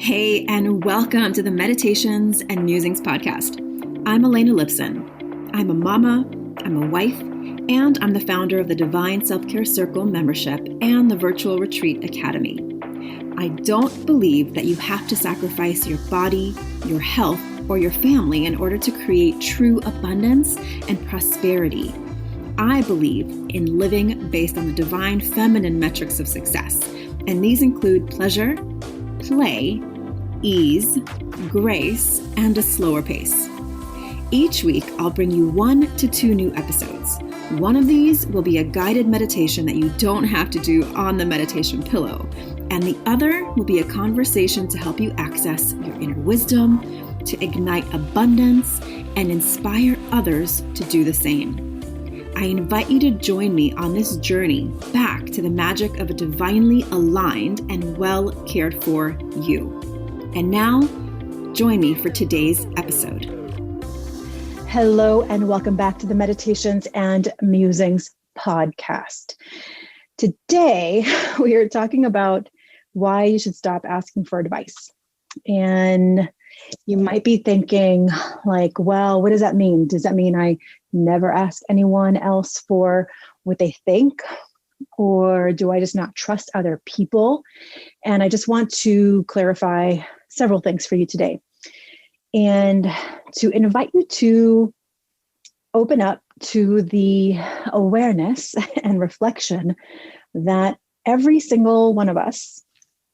Hey, and welcome to the Meditations and Musings podcast. I'm Elena Lipson. I'm a mama, I'm a wife, and I'm the founder of the Divine Self-Care Circle membership and the Virtual Retreat Academy. I don't believe that you have to sacrifice your body, your health, or your family in order to create true abundance and prosperity. I believe in living based on the divine feminine metrics of success, and these include pleasure, play, ease, grace, and a slower pace. Each week, I'll bring you 1 to 2 new episodes. One of these will be a guided meditation that you don't have to do on the meditation pillow, and the other will be a conversation to help you access your inner wisdom, to ignite abundance, and inspire others to do the same. I invite you to join me on this journey back to the magic of a divinely aligned and well cared for you. And now, join me for today's episode. Hello, and welcome back to the Meditations and Musings podcast. Today, we are talking about why you should stop asking for advice. And you might be thinking, like, well, what does that mean? Does that mean I never ask anyone else for what they think? Or do I just not trust other people? And I just want to clarify several things for you today. And to invite you to open up to the awareness and reflection that every single one of us,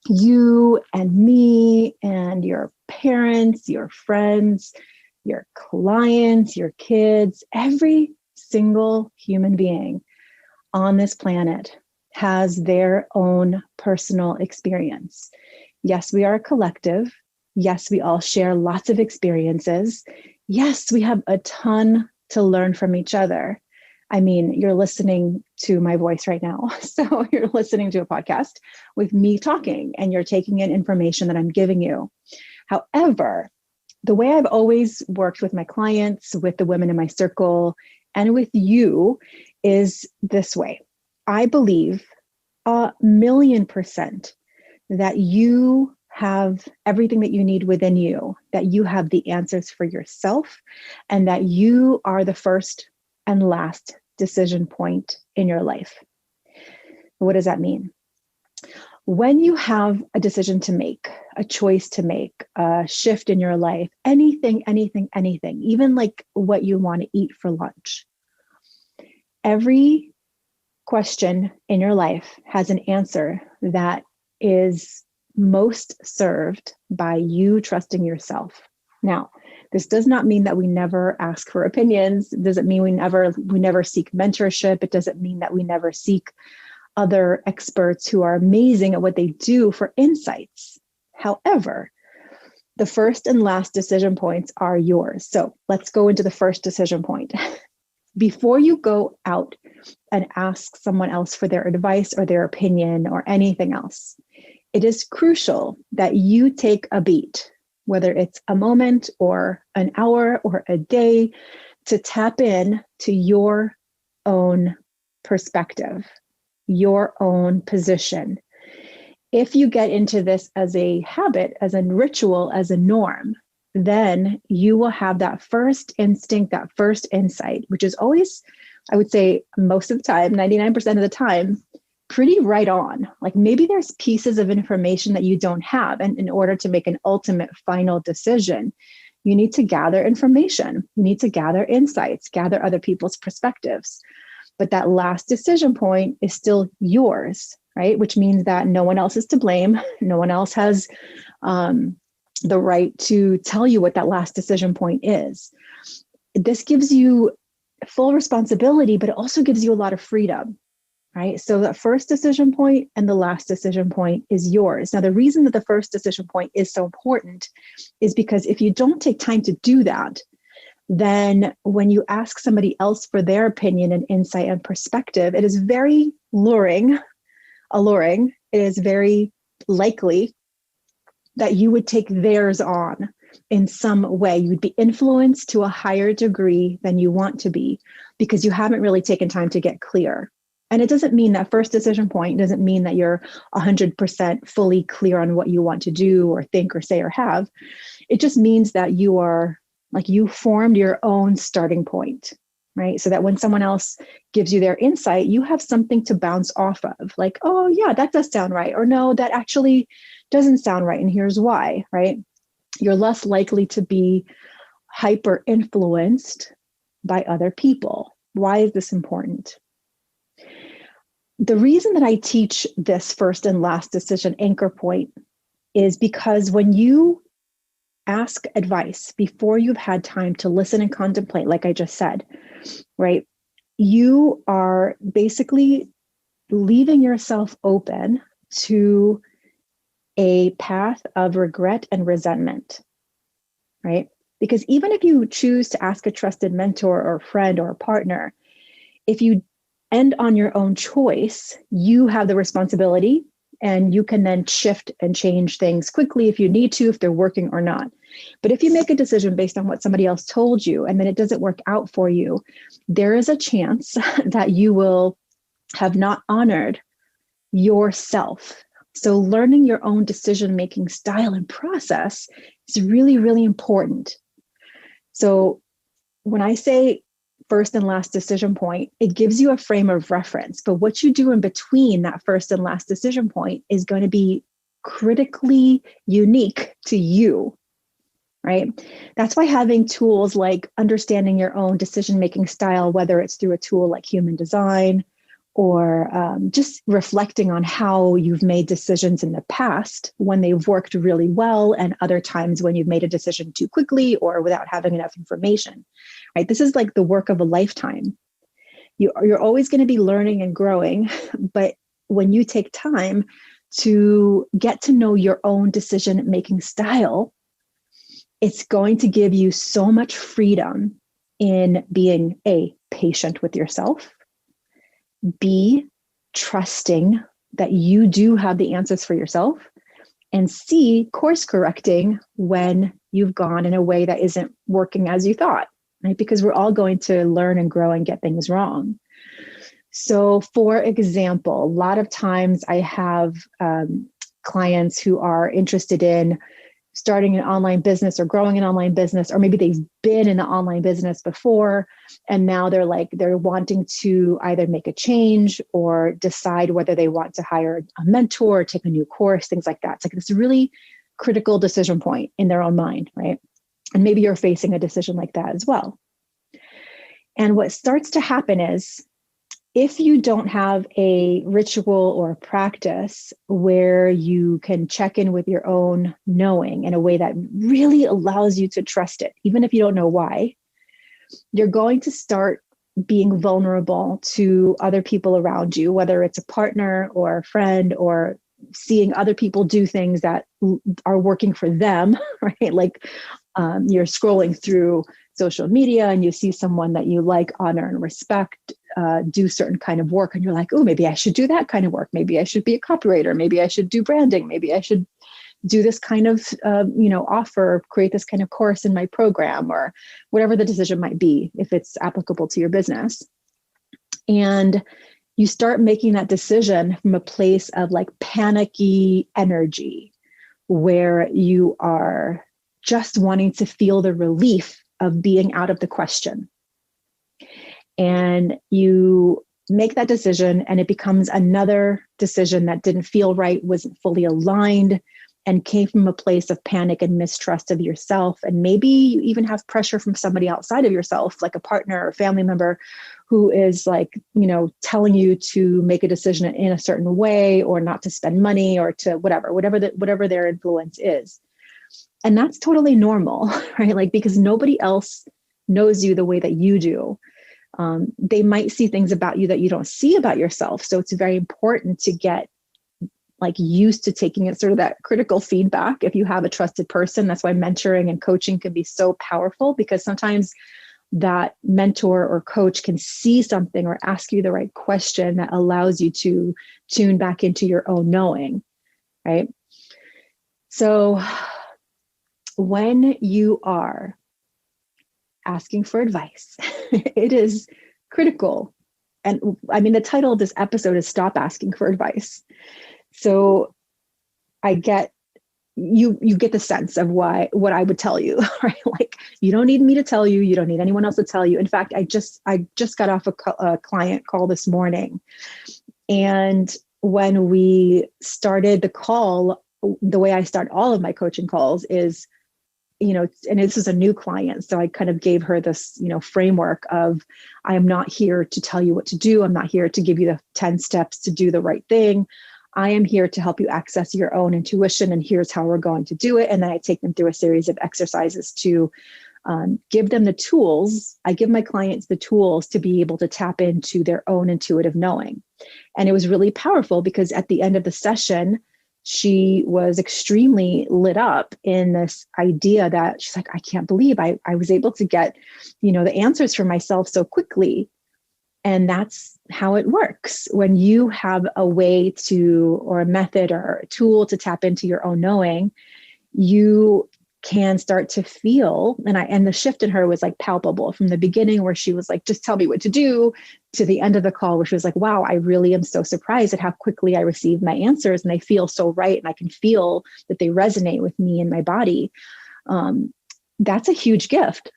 you and me and your parents, your friends, your clients, your kids, every single human being on this planet has their own personal experience. Yes, we are a collective. Yes, we all share lots of experiences. Yes, we have a ton to learn from each other. I mean, you're listening to my voice right now. So you're listening to a podcast with me talking, and you're taking in information that I'm giving you. However, the way I've always worked with my clients, with the women in my circle, and with you is this way. I believe 1,000,000% that you have everything that you need within you, that you have the answers for yourself, and that you are the first and last decision point in your life. What does that mean? When you have a decision to make, a choice to make, a shift in your life, anything, even like what you want to eat for lunch, every question in your life has an answer that is most served by you trusting yourself. Now, this does not mean that we never ask for opinions. It doesn't mean we never seek mentorship. It doesn't mean that we never seek other experts who are amazing at what they do for insights. However, the first and last decision points are yours. So let's go into the first decision point. Before you go out and ask someone else for their advice or their opinion or anything else, it is crucial that you take a beat, whether it's a moment or an hour or a day, to tap in to your own perspective, your own position. If you get into this as a habit, as a ritual, as a norm, then you will have that first instinct, that first insight, which is always, I would say most of the time, 99% of the time, pretty right on. Like maybe there's pieces of information that you don't have. And in order to make an ultimate final decision, you need to gather information. You need to gather insights, gather other people's perspectives. But that last decision point is still yours, right? Which means that no one else is to blame. No one else has the right to tell you what that last decision point is. This gives you full responsibility, but it also gives you a lot of freedom, right? So the first decision point and the last decision point is yours. Now, the reason that the first decision point is so important is because if you don't take time to do that, then when you ask somebody else for their opinion and insight and perspective, it is very alluring. It is very likely that you would take theirs on in some way. You would be influenced to a higher degree than you want to be because you haven't really taken time to get clear. And it doesn't mean that first decision point doesn't mean that you're 100% fully clear on what you want to do or think or say or have. It just means that you are like, you formed your own starting point, right? So that when someone else gives you their insight, you have something to bounce off of, like, oh yeah, that does sound right. Or no, that actually doesn't sound right. And here's why, right? You're less likely to be hyper influenced by other people. Why is this important? The reason that I teach this first and last decision anchor point is because when you ask advice before you've had time to listen and contemplate, like I just said, right? You are basically leaving yourself open to a path of regret and resentment, right? Because even if you choose to ask a trusted mentor or friend or a partner, if you end on your own choice, you have the responsibility, and you can then shift and change things quickly if you need to, if they're working or not. But if you make a decision based on what somebody else told you and then it doesn't work out for you, there is a chance that you will have not honored yourself. So learning your own decision-making style and process is really, really important. So when I say first and last decision point, it gives you a frame of reference. But what you do in between that first and last decision point is going to be critically unique to you, right? That's why having tools like understanding your own decision-making style, whether it's through a tool like Human Design or just reflecting on how you've made decisions in the past when they've worked really well, and other times when you've made a decision too quickly or without having enough information, right? This is like the work of a lifetime. You're always going to be learning and growing, but when you take time to get to know your own decision-making style, it's going to give you so much freedom in being A, patient with yourself, B, trusting that you do have the answers for yourself, and C, course correcting when you've gone in a way that isn't working as you thought, right? Because we're all going to learn and grow and get things wrong. So for example, a lot of times I have clients who are interested in starting an online business or growing an online business, or maybe they've been in the online business before, and now they're wanting to either make a change or decide whether they want to hire a mentor or take a new course, things like that. It's like this really critical decision point in their own mind, right? And maybe you're facing a decision like that as well. And what starts to happen is, if you don't have a ritual or a practice where you can check in with your own knowing in a way that really allows you to trust it, even if you don't know why, you're going to start being vulnerable to other people around you, whether it's a partner or a friend, or seeing other people do things that are working for them, right? Like you're scrolling through social media and you see someone that you like, honor, and respect do certain kind of work, and you're like, oh, maybe I should do that kind of work. Maybe I should be a copywriter. Maybe I should do branding. Maybe I should do this kind of offer, create this kind of course in my program, or whatever the decision might be, if it's applicable to your business. And you start making that decision from a place of like panicky energy, where you are just wanting to feel the relief of being out of the question. And you make that decision, and it becomes another decision that didn't feel right, wasn't fully aligned, and came from a place of panic and mistrust of yourself. And maybe you even have pressure from somebody outside of yourself, like a partner or family member, who is like, telling you to make a decision in a certain way, or not to spend money, or to whatever their influence is. And that's totally normal, right? Like, because nobody else knows you the way that you do. They might see things about you that you don't see about yourself. So it's very important to get like used to taking it, sort of that critical feedback. If you have a trusted person, that's why mentoring and coaching can be so powerful, because sometimes that mentor or coach can see something or ask you the right question that allows you to tune back into your own knowing, right? So when you are asking for advice, it is critical and I mean, the title of this episode is Stop Asking for Advice. So I get, you get the sense of what I would tell you, right? Like, you don't need me to tell you. You don't need anyone else to tell you. In fact, I just got off a client call this morning. And when we started the call, the way I start all of my coaching calls is, and this is a new client. So I kind of gave her this, framework of, I am not here to tell you what to do. I'm not here to give you the 10 steps to do the right thing. I am here to help you access your own intuition, and here's how we're going to do it. And then I take them through a series of exercises to give them the tools. I give my clients the tools to be able to tap into their own intuitive knowing. And it was really powerful because at the end of the session, she was extremely lit up in this idea that she's like, I can't believe I was able to get, the answers for myself so quickly. And that's how it works. When you have a way to, or a method or a tool to tap into your own knowing, you can start to feel, and the shift in her was like palpable from the beginning, where she was like, just tell me what to do, to the end of the call where she was like, wow, I really am so surprised at how quickly I receive my answers, and they feel so right, and I can feel that they resonate with me and my body. That's a huge gift.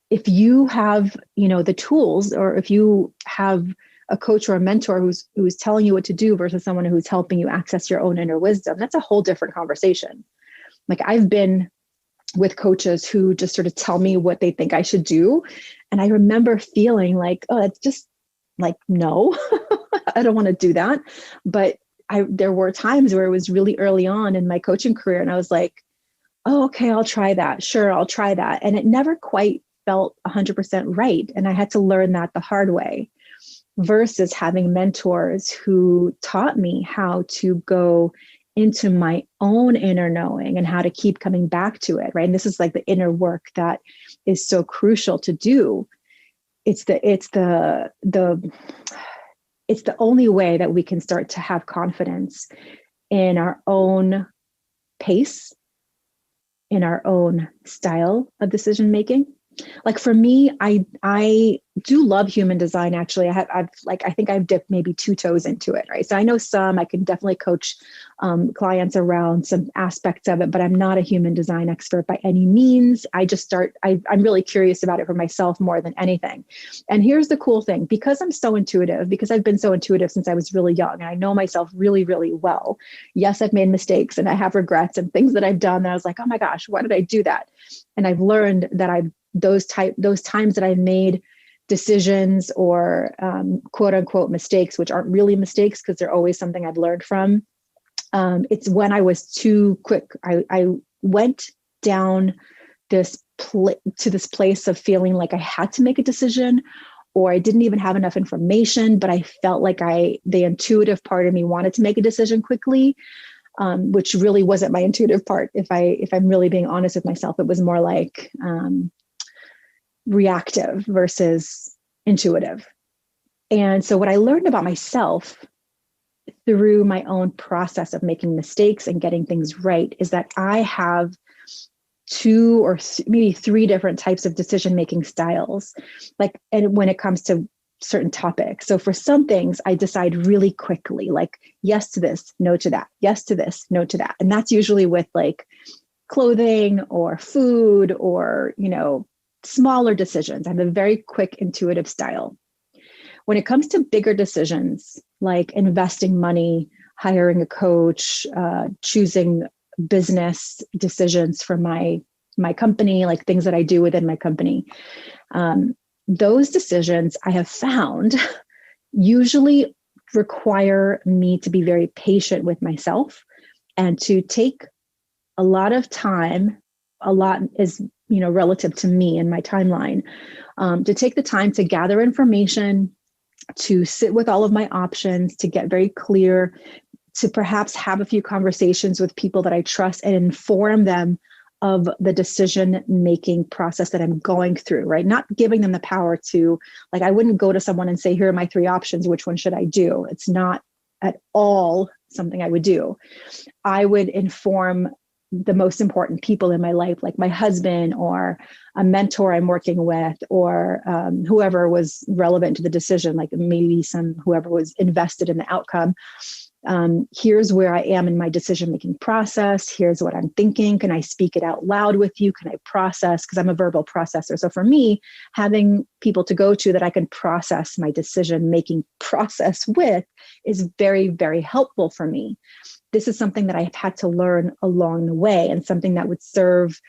If you have, the tools, or if you have a coach or a mentor who's telling you what to do versus someone who's helping you access your own inner wisdom, that's a whole different conversation. Like, I've been with coaches who just sort of tell me what they think I should do. And I remember feeling like, oh, it's just like, no, I don't want to do that. But there were times where it was really early on in my coaching career, and I was like, oh, okay, I'll try that. Sure, I'll try that. And it never quite felt 100% right. And I had to learn that the hard way, versus having mentors who taught me how to go into my own inner knowing and how to keep coming back to it, right? And this is like the inner work that is so crucial to do. It's the only way that we can start to have confidence in our own pace, in our own style of decision making. Like, for me, I do love human design. Actually, I think I've dipped maybe 2 toes into it, right? So I know I can definitely coach clients around some aspects of it, but I'm not a human design expert by any means. I'm really curious about it for myself more than anything. And here's the cool thing, because I'm so intuitive, because I've been so intuitive since I was really young, and I know myself really, really well. Yes, I've made mistakes and I have regrets and things that I've done that I was like, oh my gosh, why did I do that? And I've learned that those times that I made decisions or quote unquote mistakes, which aren't really mistakes because they're always something I've learned from. It's when I was too quick. I went down to this place of feeling like I had to make a decision, or I didn't even have enough information, but I felt like the intuitive part of me wanted to make a decision quickly. Which really wasn't my intuitive part. If I'm really being honest with myself, it was more like reactive versus intuitive. And so what I learned about myself through my own process of making mistakes and getting things right is that I have 2 or maybe 3 different types of decision-making styles. And when it comes to certain topics. So for some things, I decide really quickly, like yes to this, no to that, yes to this, no to that. And that's usually with like clothing or food or, smaller decisions. I have a very quick intuitive style. When it comes to bigger decisions, like investing money, hiring a coach, choosing business decisions for my company, like things that I do within my company, those decisions I have found usually require me to be very patient with myself and to take a lot of time. A lot is, relative to me and my timeline, to take the time to gather information, to sit with all of my options, to get very clear, to perhaps have a few conversations with people that I trust and inform them of the decision-making process that I'm going through, right? Not giving them the power to, like, I wouldn't go to someone and say, here are my 3 options, which one should I do? It's not at all something I would do. I would inform the most important people in my life, like my husband or a mentor I'm working with, or whoever was relevant to the decision, like maybe whoever was invested in the outcome. Here's where I am in my decision-making process. Here's what I'm thinking. Can I speak it out loud with you? Can I process? Because I'm a verbal processor. So for me, having people to go to that I can process my decision-making process with is very, very helpful for me. This is something that I've had to learn along the way, and something that would serve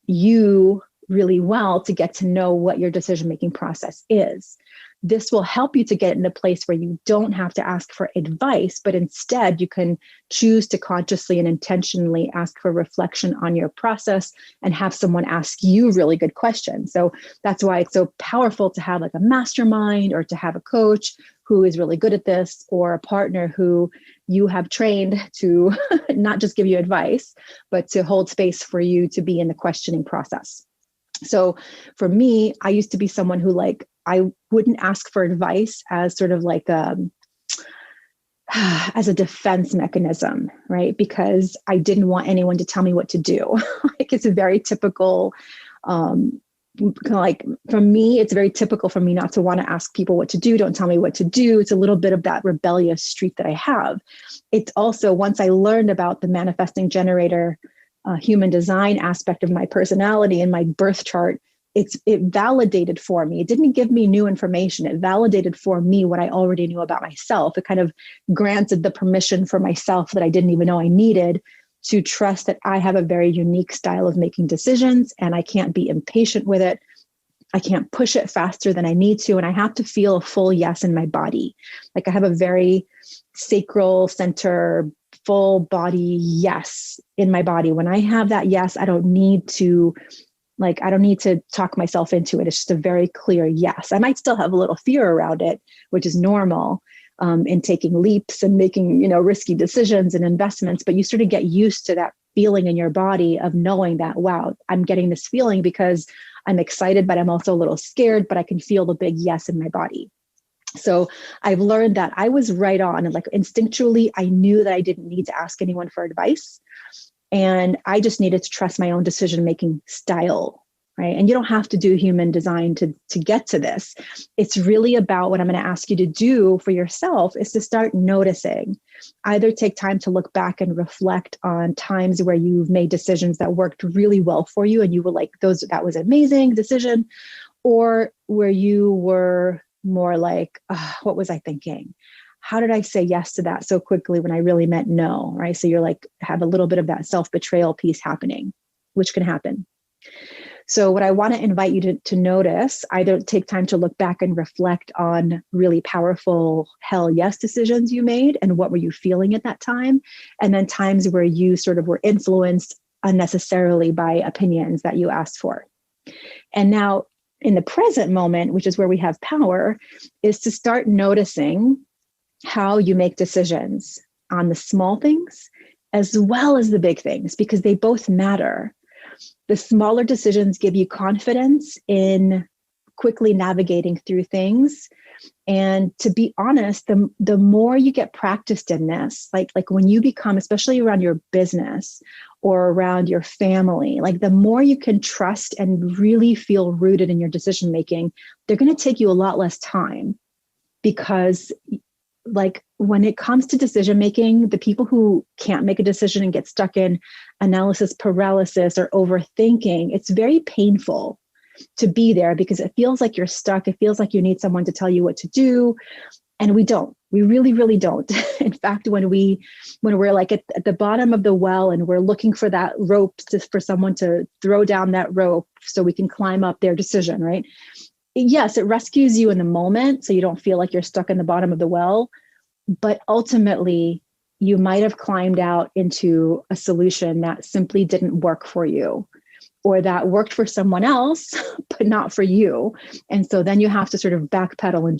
you really well to get to know what your decision-making process is. This will help you to get in a place where you don't have to ask for advice, but instead you can choose to consciously and intentionally ask for reflection on your process and have someone ask you really good questions. So that's why it's so powerful to have like a mastermind, or to have a coach who is really good at this, or a partner who you have trained to not just give you advice, but to hold space for you to be in the questioning process. So for me, I used to be someone who I wouldn't ask for advice as sort of like as a defense mechanism, right? Because I didn't want anyone to tell me what to do. It's a very typical, for me, it's very typical for me not to want to ask people what to do. Don't tell me what to do. It's a little bit of that rebellious streak that I have. It's also, once I learned about the manifesting generator human design aspect of my personality and my birth chart, it validated for me. It didn't give me new information. It validated for me what I already knew about myself. It kind of granted the permission for myself that I didn't even know I needed, to trust that I have a very unique style of making decisions, and I can't be impatient with it. I can't push it faster than I need to. And I have to feel a full yes in my body. Like I have a very sacral center, full body yes in my body. When I have that yes, I don't need to talk myself into it. It's just a very clear yes. I might still have a little fear around it, which is normal in taking leaps and making, risky decisions and investments. But you sort of get used to that feeling in your body of knowing that, wow, I'm getting this feeling because I'm excited, but I'm also a little scared, but I can feel the big yes in my body. So I've learned that I was right on, and instinctually, I knew that I didn't need to ask anyone for advice. And I just needed to trust my own decision-making style, right? And you don't have to do human design to get to this. It's really about what I'm going to ask you to do for yourself is to start noticing. Either take time to look back and reflect on times where you've made decisions that worked really well for you, and you were like, that was an amazing decision, or where you were more like, what was I thinking? How did I say yes to that so quickly when I really meant no, right? So you're have a little bit of that self-betrayal piece happening, which can happen. So what I want to invite you to notice, either take time to look back and reflect on really powerful hell yes decisions you made and what were you feeling at that time, and then times where you sort of were influenced unnecessarily by opinions that you asked for. And now in the present moment, which is where we have power, is to start noticing how you make decisions on the small things as well as the big things, because they both matter. The smaller decisions give you confidence in quickly navigating through things. And to be honest, the more you get practiced in this, like when you become, especially around your business or around your family, the more you can trust and really feel rooted in your decision-making, they're going to take you a lot less time. Because when it comes to decision-making, the people who can't make a decision and get stuck in analysis paralysis or overthinking, it's very painful to be there because it feels like you're stuck. It feels like you need someone to tell you what to do. And we don't. We really, really don't. In fact, when we're at the bottom of the well and we're looking for that rope for someone to throw down that rope so we can climb up their decision, right? Yes, it rescues you in the moment so you don't feel like you're stuck in the bottom of the well. But ultimately, you might have climbed out into a solution that simply didn't work for you, or that worked for someone else, but not for you. And so then you have to sort of backpedal and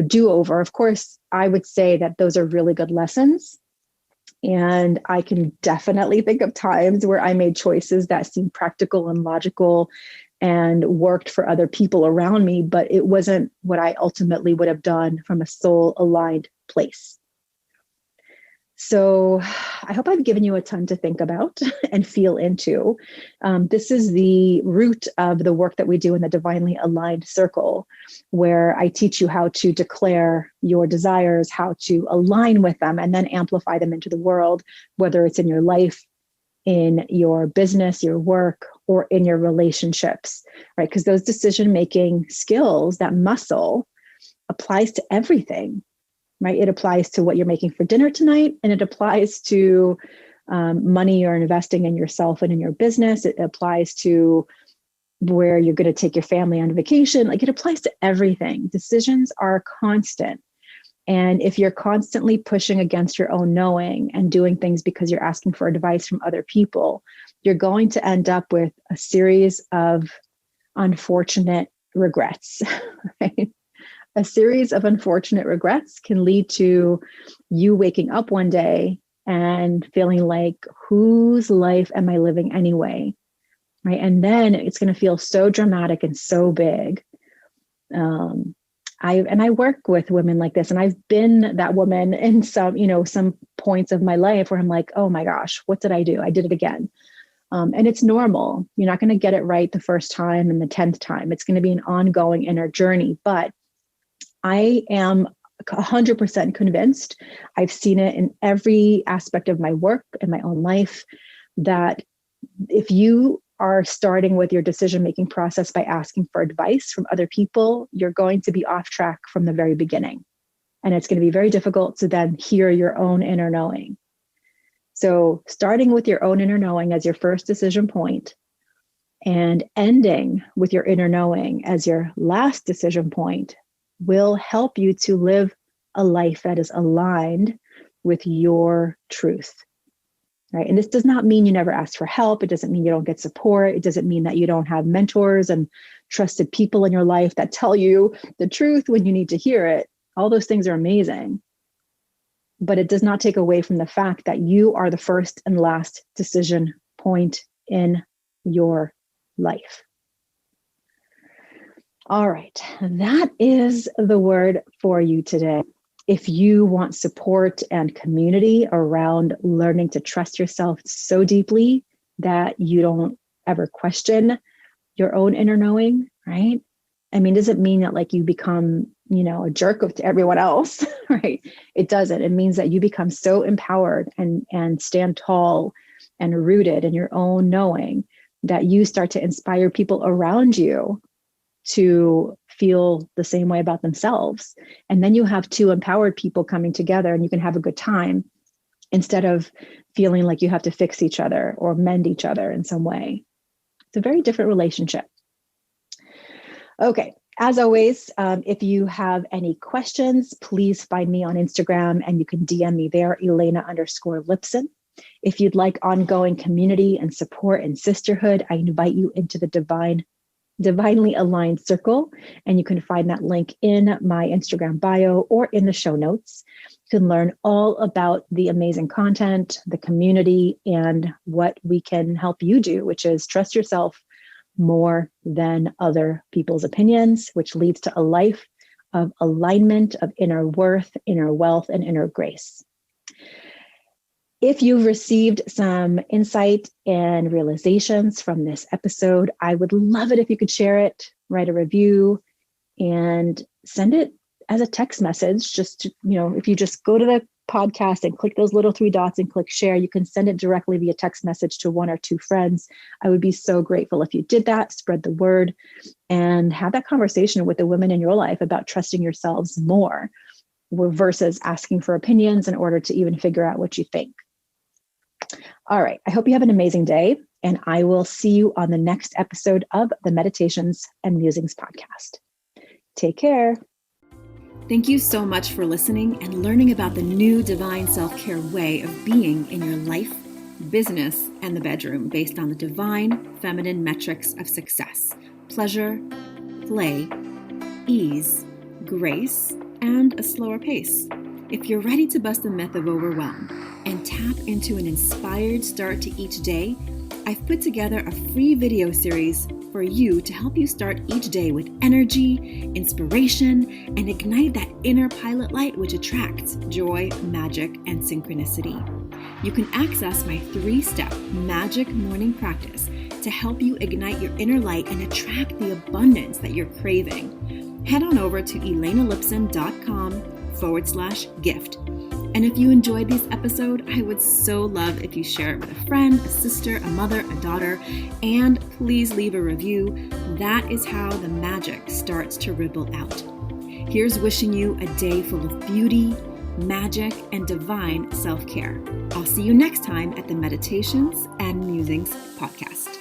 do over. Of course, I would say that those are really good lessons. And I can definitely think of times where I made choices that seemed practical and logical and worked for other people around me, but it wasn't what I ultimately would have done from a soul aligned place. So I hope I've given you a ton to think about and feel into. This is the root of the work that we do in the Divinely Aligned Circle, where I teach you how to declare your desires, how to align with them, and then amplify them into the world, whether it's in your life, in your business, your work, or in your relationships, right? Because those decision-making skills, that muscle, applies to everything. Right? It applies to what you're making for dinner tonight, and it applies to money you're investing in yourself and in your business. It applies to where you're going to take your family on vacation. Like, it applies to everything. Decisions are constant. And if you're constantly pushing against your own knowing and doing things because you're asking for advice from other people, you're going to end up with a series of unfortunate regrets, right? A series of unfortunate regrets can lead to you waking up one day and feeling like, whose life am I living anyway? Right. And then it's going to feel so dramatic and so big. I work with women like this, and I've been that woman in some points of my life where I'm like, oh my gosh, what did I do? I did it again. And it's normal. You're not going to get it right the first time and the 10th time. It's going to be an ongoing inner journey, but I am 100% convinced, I've seen it in every aspect of my work and my own life, that if you are starting with your decision-making process by asking for advice from other people, you're going to be off track from the very beginning. And it's going to be very difficult to then hear your own inner knowing. So starting with your own inner knowing as your first decision point, and ending with your inner knowing as your last decision point, will help you to live a life that is aligned with your truth, right? And this does not mean you never ask for help. It doesn't mean you don't get support. It doesn't mean that you don't have mentors and trusted people in your life that tell you the truth when you need to hear it. All those things are amazing. But it does not take away from the fact that you are the first and last decision point in your life. All right, that is the word for you today. If you want support and community around learning to trust yourself so deeply that you don't ever question your own inner knowing, right? I mean, does it mean that like you become, a jerk to everyone else, right? It doesn't. It means that you become so empowered and stand tall and rooted in your own knowing that you start to inspire people around you to feel the same way about themselves. And then you have two empowered people coming together, and you can have a good time instead of feeling like you have to fix each other or mend each other in some way. It's a very different relationship. Okay. As always, if you have any questions, please find me on Instagram, and you can DM me there, Elena_Lipson. If you'd like ongoing community and support and sisterhood, I invite you into the Divinely Aligned Circle, and you can find that link in my Instagram bio or in the show notes. You can learn all about the amazing content, the community, and what we can help you do, which is trust yourself more than other people's opinions, which leads to a life of alignment, of inner worth, inner wealth, and inner grace. If you've received some insight and realizations from this episode, I would love it if you could share it, write a review, and send it as a text message. Just to, if you just go to the podcast and click those little 3 dots and click share, you can send it directly via text message to 1 or 2 friends. I would be so grateful if you did that. Spread the word and have that conversation with the women in your life about trusting yourselves more versus asking for opinions in order to even figure out what you think. All right. I hope you have an amazing day, and I will see you on the next episode of the Meditations and Musings podcast. Take care. Thank you so much for listening and learning about the new divine self-care way of being in your life, business, and the bedroom based on the divine feminine metrics of success: pleasure, play, ease, grace, and a slower pace. If you're ready to bust the myth of overwhelm and tap into an inspired start to each day, I've put together a free video series for you to help you start each day with energy, inspiration, and ignite that inner pilot light which attracts joy, magic, and synchronicity. You can access my 3-step magic morning practice to help you ignite your inner light and attract the abundance that you're craving. Head on over to elenalipson.com/gift. And if you enjoyed this episode, I would so love if you share it with a friend, a sister, a mother, a daughter, and please leave a review. That is how the magic starts to ripple out. Here's wishing you a day full of beauty, magic, and divine self-care. I'll see you next time at the Meditations and Musings podcast.